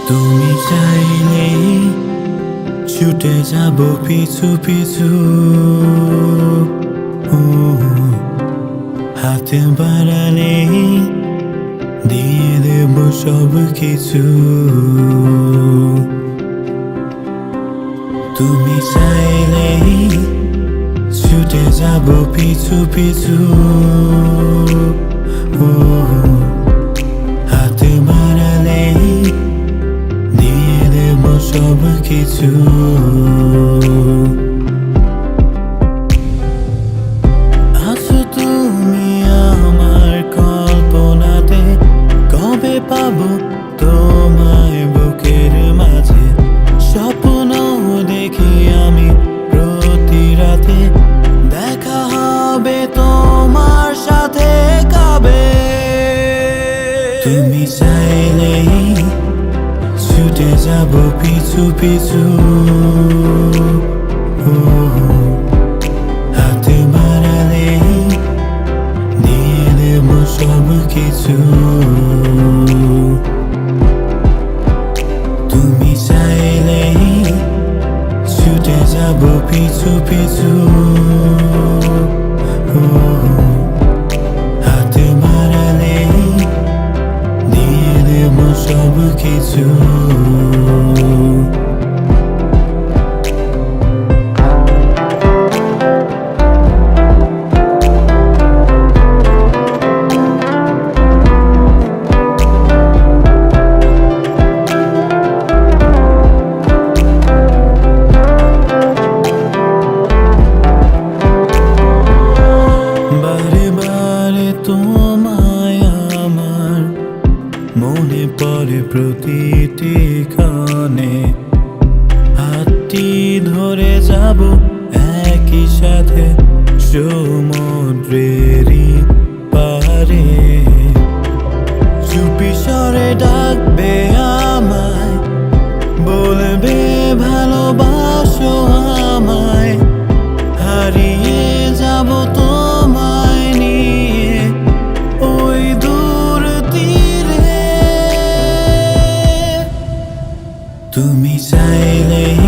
তুমি চাইলেই ছুটে যাব পিছু পিছু, হাতে বাড়ালেই দিয়ে দেব সব কিছু। তুমি চাইলেই ছুটে যাব পিছু পিছু, হাতে বাড়ালেই দিয়ে দেব সব কিছু। আছো তুমি আমার কল্পনাতে, কবে পাবো তোমায় বুকের মাঝে। স্বপ্ন দেখি আমি প্রতি রাতে, দেখা হবে তোমার সাথে কবে। তুমি চাইলেই ছুটে যাব পিছু পিছু, হাতে বাড়ালেই দিয়ে দেব সব কিছু। তুমি চাইলেই ছুটে যাব পিছু পিছু, হাতে বাড়ালেই দিয়ে দেব সব কিছু। তোমায় আমার মনে পড়ে প্রতিটি ক্ষণে, হাতটি ধরে যাব একই সাথে সমুদ্রেরই পারে। চুপি স্বরে ডাকবে আমায়, বলবে ভালোবাসো আমায়। হারিয়ে যাব তোমায় নিয়ে ওই দূর তীরে। তুমি চাইলেই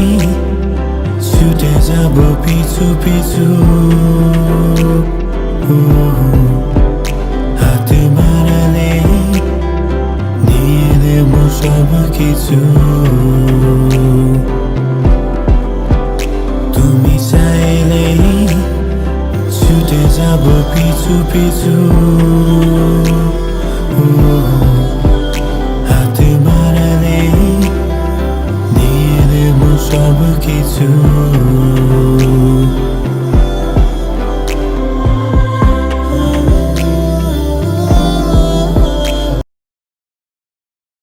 ছুটে যাব পিছু পিছু, হাতে বাড়ালেই দিয়ে দেব সব কিছু। তুমি চাইলেই ছুটে যাব পিছু পিছু, হাতে বাড়ালেই দিয়ে দেব সব কিছু।